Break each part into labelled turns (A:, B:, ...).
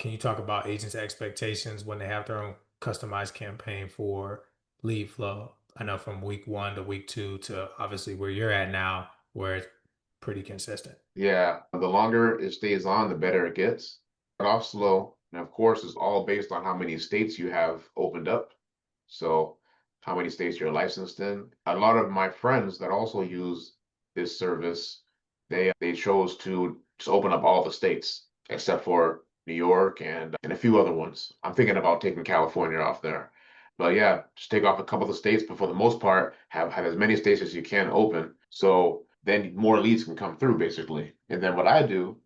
A: can you talk about agents' expectations when they have their own customized campaign for lead flow? I know from week one to week two to obviously where you're at now, where it's pretty consistent.
B: Yeah, the longer it stays on, the better it gets. But off slow, and of course, it's all based on how many states you have opened up. So, how many states you're licensed in. A lot of my friends that also use this service, they chose to just open up all the states except for New York and a few other ones. I'm thinking about taking California off there. But yeah, just take off a couple of the states, but for the most part, have as many states as you can open. So then more leads can come through basically. And then what I do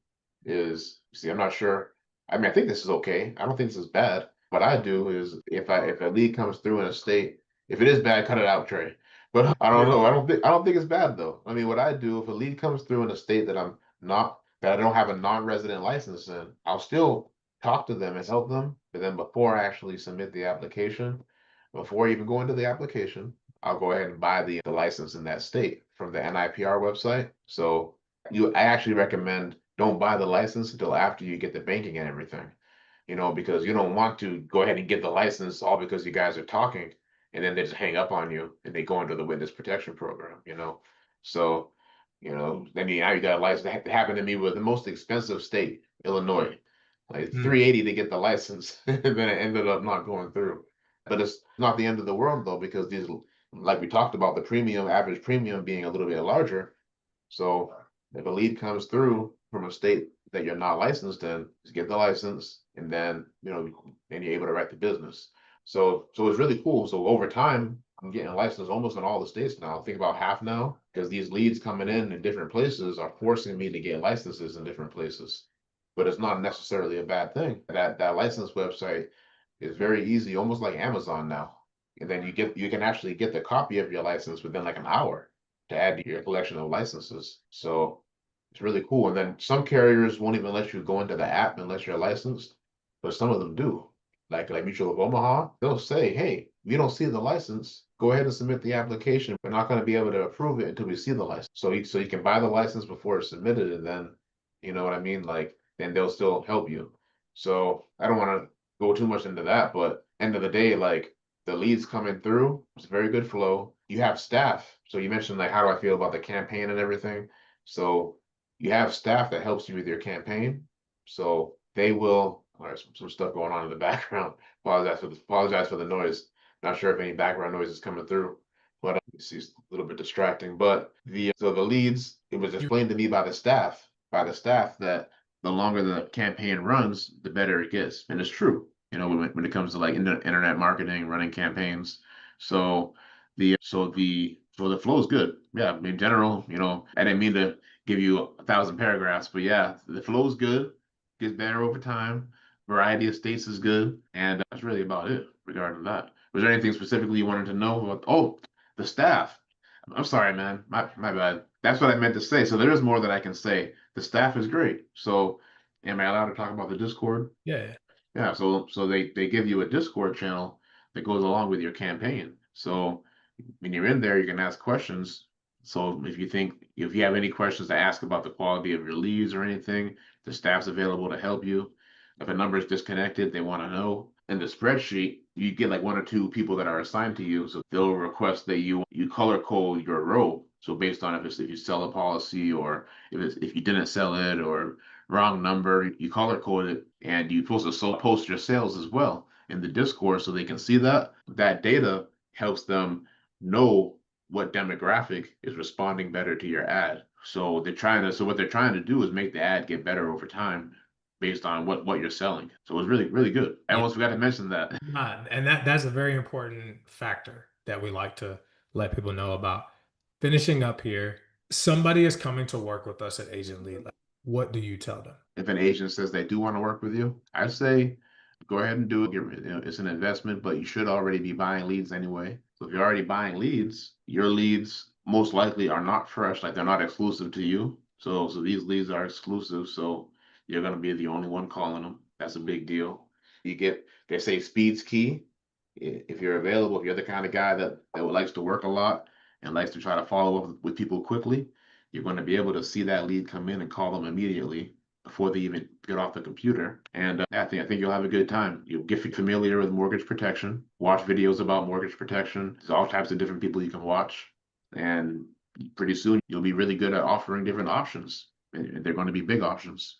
B: is, see, I'm not sure. I mean, I think this is okay. I don't think this is bad. What I do is if a lead comes through in a state, if it is bad, cut it out, Trey. But I don't
A: Yeah.
B: know. I don't think it's bad though. I mean, what I do if a lead comes through in a state that I don't have a non-resident license in, I'll still talk to them and help them. But then before I actually submit the application, before I even go into the application, I'll go ahead and buy the license in that state from the NIPR website. So I actually recommend don't buy the license until after you get the banking and everything, because you don't want to go ahead and get the license all because you guys are talking and then they just hang up on you and they go into the witness protection program. So, then now you got a license. That happened to me with the most expensive state, Illinois, like
A: Mm.
B: 380 to get the license, and then it ended up not going through. But it's not the end of the world though, because like we talked about, the average premium being a little bit larger. So if a lead comes through from a state that you're not licensed in, just get the license, and then you're able to write the business. So it's really cool. So over time, I'm getting licensed almost in all the states now. I think about half now, because these leads coming in different places are forcing me to get licenses in different places. But it's not necessarily a bad thing. That license website is very easy, almost like Amazon now. And then you can actually get the copy of your license within like an hour to add to your collection of licenses. So it's really cool. And then some carriers won't even let you go into the app unless you're licensed, but some of them do. Like Mutual of Omaha, they'll say, "Hey, we don't see the license. Go ahead and submit the application. We're not going to be able to approve it until we see the license." So you can buy the license before it's submitted, and then you know what I mean. Like then they'll still help you. So I don't want to go too much into that, but end of the day, like the leads coming through, it's very good flow. You have staff. So you mentioned like how do I feel about the campaign and everything. So you have staff that helps you with your campaign. So they will, all right, some stuff going on in the background. Apologize for the noise. Not sure if any background noise is coming through, but it's a little bit distracting. But the leads, it was
A: You
B: explained to me by the staff that the longer the campaign runs, the better it gets. And it's true, when it comes to like internet marketing, running campaigns. So the flow is good. Yeah, in general, I didn't mean to give you 1,000 paragraphs, but yeah, the flow is good, gets better over time. Variety of states is good, and that's really about it regarding that. Was there anything specifically you wanted to know about? Oh, the staff. I'm sorry, man. My bad. That's what I meant to say. So there is more that I can say. The staff is great. So am I allowed to talk about the Discord?
A: Yeah.
B: Yeah, so they give you a Discord channel that goes along with your campaign. So when you're in there, you can ask questions. So if you have any questions to ask about the quality of your leads or anything, the staff's available to help you. If a number is disconnected, they want to know. In the spreadsheet, you get like one or two people that are assigned to you. So they'll request that you color code your row. So based on if you sell a policy or if you didn't sell it or wrong number, you color code it and you supposed to post your sales as well in the Discord so they can see that. That data helps them know what demographic is responding better to your ad. So what they're trying to do is make the ad get better over time based on what you're selling. So it was really, really good. I
A: Yeah.
B: almost forgot to mention that.
A: And that's a very important factor that we like to let people know about. Finishing up here, somebody is coming to work with us at Agent Lead. Like, what do you tell them?
B: If an agent says they do want to work with you, I say go ahead and do it. It's an investment, but you should already be buying leads anyway. So if you're already buying leads, your leads most likely are not fresh, like they're not exclusive to you. So these leads are exclusive. So you're gonna be the only one calling them. That's a big deal. They say speed's key. If you're available, if you're the kind of guy that likes to work a lot and likes to try to follow up with people quickly, you're going to be able to see that lead come in and call them immediately before they even get off the computer. And I think you'll have a good time. You'll get familiar with mortgage protection, watch videos about mortgage protection. There's all types of different people you can watch. And pretty soon you'll be really good at offering different options. And they're going to be big options.